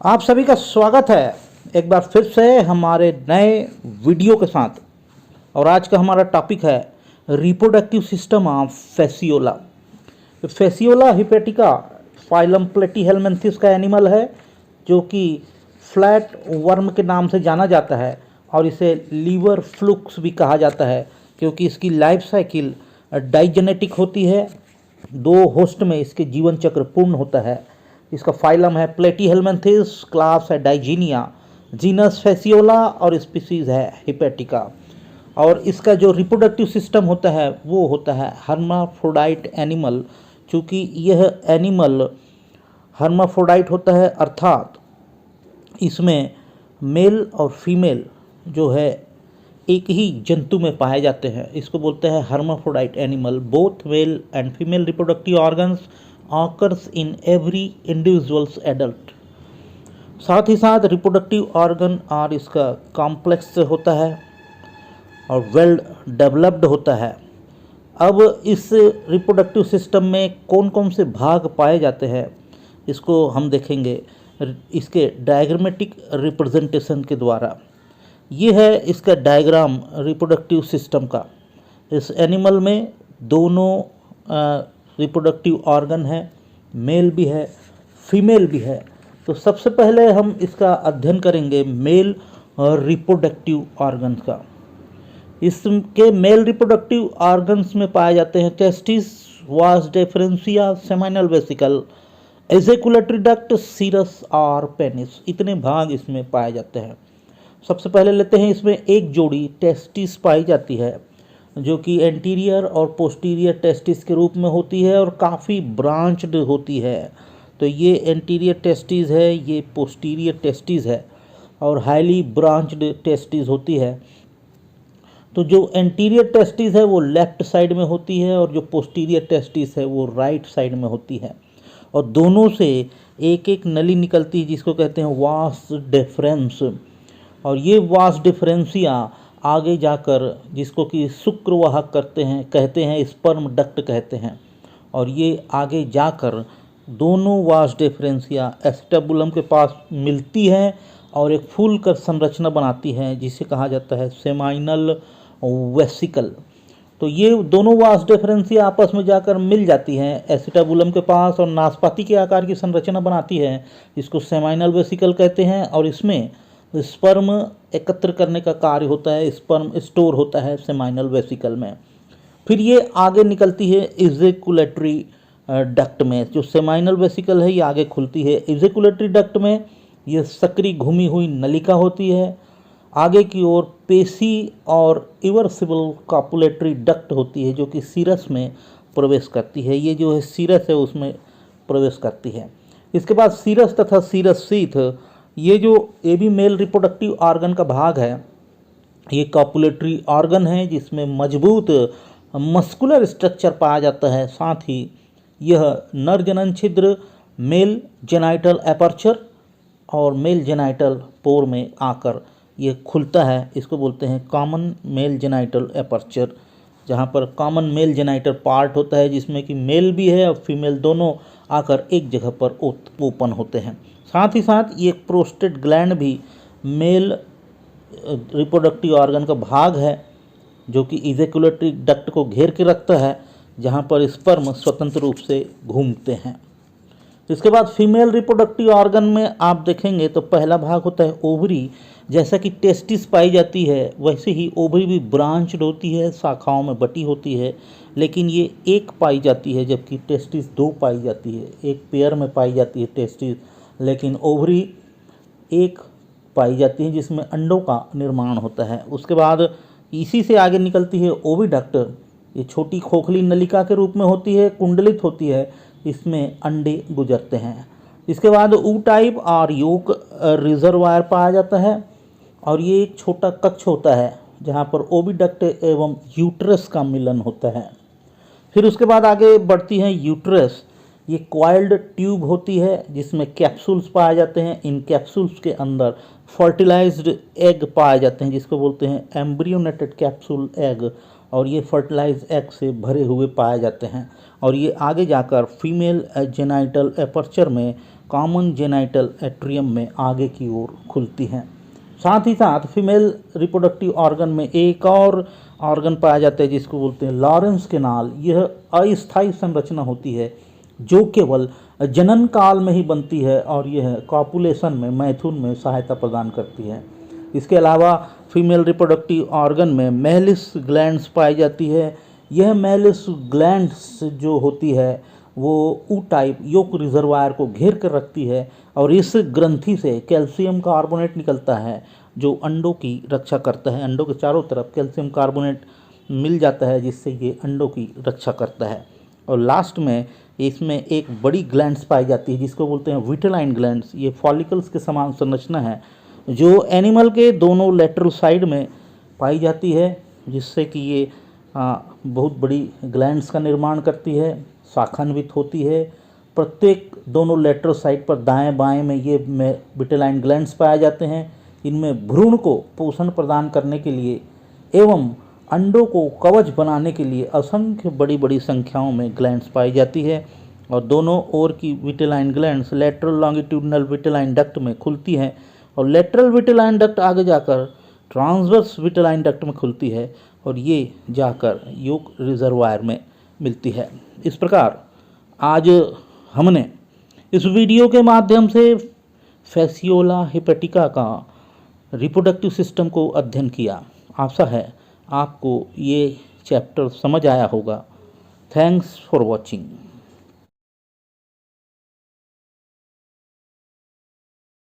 आप सभी का स्वागत है एक बार फिर से हमारे नए वीडियो के साथ। और आज का हमारा टॉपिक है reproductive system of Fasciola. Fasciola हिपेटिका phylum Platyhelminthes का एनिमल है जो कि फ्लैट वर्म के नाम से जाना जाता है और इसे लीवर फ्लुक्स भी कहा जाता है क्योंकि इसकी लाइफ साइकिल डाइजेनेटिक होती है। 2 होस्ट में इसके जीवन चक्र पूर्ण होता है। इसका फाइलम है प्लेटीहेलमिन्थेस, क्लास है डाइजीनिया, जीनस फेसियोला और स्पीसीज है हिपेटिका। और इसका जो रिप्रोडक्टिव सिस्टम होता है वो होता है हर्माफ्रोडाइट एनिमल। चूँकि यह एनिमल हर्माफ्रोडाइट होता है अर्थात इसमें मेल और फीमेल जो है एक ही जंतु में पाए जाते हैं, इसको बोलते हैं hermaphrodite animal. Both male and female reproductive organs occurs in every individuals adult. साथ ही साथ रिप्रोडक्टिव ऑर्गन और इसका कॉम्प्लेक्स होता है और वेल डेवलप्ड होता है। अब इस रिप्रोडक्टिव सिस्टम में कौन कौन से भाग पाए जाते हैं इसको हम देखेंगे इसके डायग्रामेटिक रिप्रेजेंटेशन के द्वारा। ये है इसका डायग्राम रिप्रोडक्टिव सिस्टम का। इस एनिमल में दोनों रिप्रोडक्टिव ऑर्गन है, मेल भी है फीमेल भी है। तो सबसे पहले हम इसका अध्ययन करेंगे मेल रिप्रोडक्टिव ऑर्गन्स का। इसके मेल रिप्रोडक्टिव ऑर्गन्स में पाए जाते हैं testis, vas deferentia, seminal vesicle, ejaculatory duct, serous और पेनिस। इतने भाग इसमें पाए जाते हैं। सबसे पहले लेते हैं इसमें एक जोड़ी टेस्टिस पाई जाती है जो कि एंटीरियर और पोस्टीरियर टेस्टिस के रूप में होती है और काफ़ी ब्रांच्ड होती है। तो ये एंटीरियर टेस्टिस है, ये पोस्टीरियर टेस्टिस है और हाईली ब्रांच्ड टेस्टिस होती है। तो जो एंटीरियर टेस्टिस है वो लेफ्ट साइड में होती है और जो पोस्टीरियर टेस्टिस है वो राइट साइड में होती है। और दोनों से एक एक नली निकलती है जिसको कहते हैं वास डिफरेंस। और ये वास डिफरेंसिया आगे जाकर जिसको कि शुक्रवाहक कहते हैं स्पर्म डक्ट कहते हैं। और ये आगे जाकर दोनों वास डिफरेंसिया एस्टेबुलम के पास मिलती है और एक फूल कर संरचना बनाती है जिसे कहा जाता है सेमाइनल वेसिकल। तो ये दोनों वास डिफरेंसिया आपस में जाकर मिल जाती हैं एसिटाबुलम के पास और नाशपाती के आकार की संरचना बनाती है जिसको सेमाइनल वेसिकल कहते हैं। और इसमें स्पर्म एकत्र करने का कार्य होता है, स्पर्म स्टोर होता है सेमाइनल वेसिकल में। फिर ये आगे निकलती है इजेकुलेटरी डक्ट में। जो सेमाइनल वेसिकल है ये आगे खुलती है। इजेकुलेटरी डक्ट में ये सकरी घूमी हुई नलिका होती है। आगे की ओर पेशी और इवर्सिबल कॉपुलेटरी डक्ट होती है जो कि सीरस में प्रवेश करती है। ये जो है सीरस है उसमें प्रवेश करती है। इसके बाद सीरस तथा सीरस शीथ, ये भी मेल रिप्रोडक्टिव ऑर्गन का भाग है। ये कॉपुलेटरी ऑर्गन है जिसमें मजबूत मस्कुलर स्ट्रक्चर पाया जाता है। साथ ही यह नर जनन छिद्र, मेल जेनाइटल एपर्चर और मेल जेनाइटल पोर में आकर ये खुलता है। इसको बोलते हैं कॉमन मेल जेनाइटल एपर्चर, जहाँ पर कॉमन मेल जेनाइटल पार्ट होता है जिसमें कि मेल भी है और फीमेल दोनों आकर एक जगह पर ओपन होते हैं। साथ ही साथ ये प्रोस्टेट ग्लैंड भी मेल रिप्रोडक्टिव ऑर्गन का भाग है जो कि इजेकुलेटरी डक्ट को घेर के रखता है जहाँ पर स्पर्म स्वतंत्र रूप से घूमते हैं। इसके बाद फीमेल रिप्रोडक्टिव ऑर्गन में आप देखेंगे तो पहला भाग होता है ओवरी। जैसा कि टेस्टिस पाई जाती है वैसे ही ओवरी भी ब्रांच्ड होती है, शाखाओं में बटी होती है, लेकिन ये एक पाई जाती है जबकि टेस्टिस 2 पाई जाती है। एक पेयर में पाई जाती है टेस्टिस, लेकिन ओवरी एक पाई जाती है जिसमें अंडों का निर्माण होता है। उसके बाद इसी से आगे निकलती है ओविडक्ट। ये छोटी खोखली नलिका के रूप में होती है, कुंडलित होती है, इसमें अंडे गुजरते हैं। इसके बाद ऊ टाइप और योक रिजर्वायर पाया जाता है और ये एक छोटा कक्ष होता है जहाँ पर ओविडक्ट एवं यूट्रस का मिलन होता है। फिर उसके बाद आगे बढ़ती है यूट्रस। ये कॉइल्ड ट्यूब होती है जिसमें कैप्सूल्स पाए जाते हैं। इन कैप्सूल्स के अंदर फर्टिलाइज्ड एग पाए जाते हैं जिसको बोलते हैं एम्ब्रियोनेटेड कैप्सूल एग। और ये फर्टिलाइज एग से भरे हुए पाए जाते हैं और ये आगे जाकर फीमेल जेनाइटल एपर्चर में कॉमन जेनाइटल एट्रियम में आगे की ओर खुलती हैं। साथ ही साथ फीमेल रिप्रोडक्टिव ऑर्गन में एक और ऑर्गन पाया जाता है जिसको बोलते हैं लॉरेंस कैनाल। यह अस्थायी संरचना होती है जो केवल जनन काल में ही बनती है और यह कॉपुलेशन में मैथुन में सहायता प्रदान करती है। इसके अलावा फीमेल रिप्रोडक्टिव ऑर्गन में मेलिस ग्लैंड्स पाई जाती है। यह मेलिस ग्लैंड्स जो होती है वो ऊ टाइप योक रिजर्वायर को घेर कर रखती है और इस ग्रंथि से कैल्शियम कार्बोनेट निकलता है जो अंडों की रक्षा करता है। अंडों के चारों तरफ कैल्शियम कार्बोनेट मिल जाता है जिससे ये अंडों की रक्षा करता है। और लास्ट में इसमें एक बड़ी ग्लैंड्स पाई जाती है जिसको बोलते हैं विटेलाइन ग्लैंड्स। ये फॉलिकल्स के समान संरचना है जो एनिमल के दोनों लेटरल साइड में पाई जाती है जिससे कि ये बहुत बड़ी ग्लैंड्स का निर्माण करती है, शाखान्वित होती है। प्रत्येक दोनों लेटरल साइड पर दाएं बाएं में ये विटेलाइन ग्लैंड्स पाए जाते हैं। इनमें भ्रूण को पोषण प्रदान करने के लिए एवं अंडों को कवच बनाने के लिए असंख्य बड़ी बड़ी संख्याओं में ग्लैंड्स पाई जाती है। और दोनों ओर की vitelline glands lateral longitudinal vitelline duct में खुलती हैं और लेटरल विटेलाइन डक्ट आगे जाकर ट्रांसवर्स विटेलाइन डक्ट में खुलती है और ये जाकर योक रिजर्वायर में मिलती है। इस प्रकार आज हमने इस वीडियो के माध्यम से फैसियोला हेपेटिका का रिप्रोडक्टिव सिस्टम को अध्ययन किया। आशा है आपको ये चैप्टर समझ आया होगा। Thanks for watching.